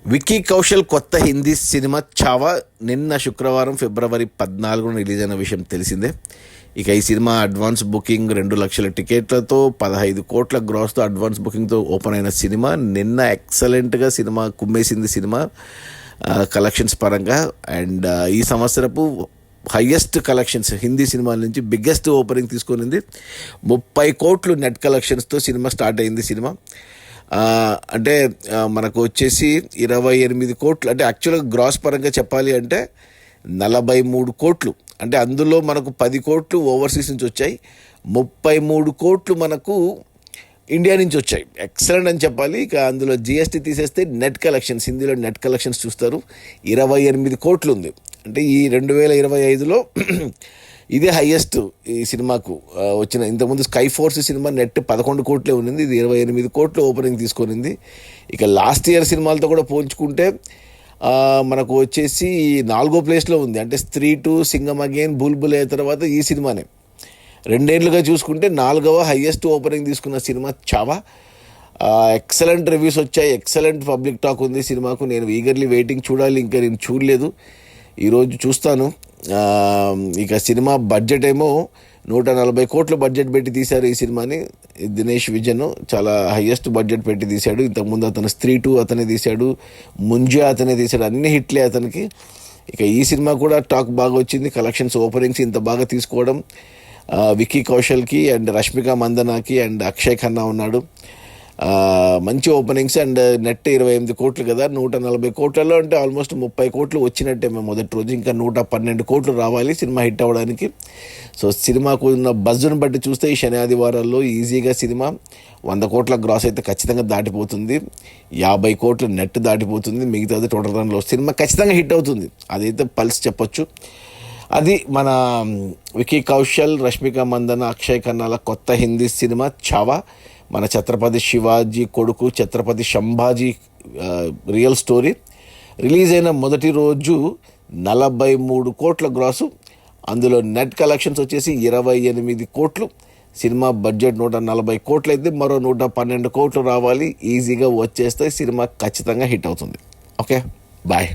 విక్కీ కౌశల్ కొత్త హిందీ సినిమా చావా నిన్న శుక్రవారం ఫిబ్రవరి 14న రిలీజ్ అయిన విషయం తెలిసిందే. ఇక ఈ సినిమా అడ్వాన్స్ బుకింగ్ 2 లక్షల టికెట్లతో 15 కోట్ల గ్రాస్తో అడ్వాన్స్ బుకింగ్తో ఓపెన్ అయిన సినిమా నిన్న ఎక్సలెంట్గా సినిమా కుమ్మేసింది. సినిమా కలెక్షన్స్ పరంగా అండ్ ఈ సంవత్సరపు హయ్యెస్ట్ కలెక్షన్స్ హిందీ సినిమాల నుంచి బిగ్గెస్ట్ ఓపెనింగ్ తీసుకునింది. 30 కోట్లు నెట్ కలెక్షన్స్తో సినిమా స్టార్ట్ అయింది. సినిమా అంటే మనకు వచ్చేసి 28 కోట్లు, అంటే యాక్చువల్గా గ్రాస్ పరంగా చెప్పాలి అంటే 43 కోట్లు, అంటే అందులో మనకు 10 కోట్లు ఓవర్సీస్ నుంచి వచ్చాయి, 33 కోట్లు మనకు ఇండియా నుంచి వచ్చాయి. ఎక్సలెంట్ అని చెప్పాలి. ఇక అందులో జిఎస్టీ తీసేస్తే నెట్ కలెక్షన్స్, హిందీలో నెట్ కలెక్షన్స్ చూస్తారు 28 కోట్లు ఉంది. అంటే ఈ 2025లో ఇదే హైయెస్ట్ ఈ సినిమాకు వచ్చిన. ఇంతకుముందు స్కై ఫోర్స్ సినిమా నెట్ 11 కోట్లే ఉన్నింది, ఇది 28 కోట్లు ఓపెనింగ్ తీసుకొనింది. ఇక లాస్ట్ ఇయర్ సినిమాలతో కూడా పోల్చుకుంటే మనకు వచ్చేసి 4వ ప్లేస్లో ఉంది. అంటే స్త్రీ 2, సింగం అగైన్, బుల్బుల్ తర్వాత ఈ సినిమానే 2 ఏళ్ళుగా చూసుకుంటే 4వ హైయెస్ట్ ఓపెనింగ్ తీసుకున్న సినిమా చావా. ఎక్సలెంట్ రివ్యూస్ వచ్చాయి, ఎక్సలెంట్ పబ్లిక్ టాక్ ఉంది సినిమాకు. నేను ఈగర్లీ వెయిటింగ్, చూడాలి, ఇంకా నేను చూడలేదు, ఈరోజు చూస్తాను. ఇక సినిమా బడ్జెట్ ఏమో 140 కోట్ల బడ్జెట్ పెట్టి తీశారు ఈ సినిమాని. దినేష్ విజన్ చాలా హయ్యెస్ట్ బడ్జెట్ పెట్టి తీశాడు. ఇంతకుముందు అతను స్త్రీ 2 అతనే తీశాడు, ముంజా అతనే తీశాడు, అన్ని హిట్లే అతనికి. ఇక ఈ సినిమా కూడా టాక్ బాగా వచ్చింది. కలెక్షన్స్, ఓపెనింగ్స్ ఇంత బాగా తీసుకోవడం విక్కీ కౌశల్కి అండ్ రష్మిక మందనాకి అండ్ అక్షయ్ ఖన్నా ఉన్నాడు. మంచి ఓపెనింగ్స్ అండ్ నెట్ 28 కోట్లు కదా, 140 కోట్లలో అంటే ఆల్మోస్ట్ 30 కోట్లు వచ్చినట్టే మేము మొదటి రోజు. ఇంకా 112 కోట్లు రావాలి సినిమా హిట్ అవ్వడానికి. సో సినిమాకు ఉన్న బజ్జును బట్టి చూస్తే ఈ శని ఆదివారాల్లో ఈజీగా సినిమా 100 కోట్ల గ్రాస్ అయితే ఖచ్చితంగా దాటిపోతుంది, 50 కోట్లు నెట్ దాటిపోతుంది. మిగతాది టోటల్ రన్లో సినిమా ఖచ్చితంగా హిట్ అవుతుంది, అదైతే పల్స్ చెప్పొచ్చు. అది మన విక్కీ కౌశల్, రష్మిక మందన, అక్షయ్ ఖన్నాల కొత్త హిందీ సినిమా చావా. మన ఛత్రపతి శివాజీ కొడుకు Chhatrapati Sambhaji real story. Release అయిన మొదటి రోజు 43 కోట్ల గ్రాసు, అందులో నెట్ కలెక్షన్స్ వచ్చేసి 28 కోట్లు. సినిమా బడ్జెట్ 140 కోట్లు అయితే మరో 112 కోట్లు రావాలి, ఈజీగా వచ్చేస్తే సినిమా ఖచ్చితంగా హిట్ అవుతుంది. Okay, bye.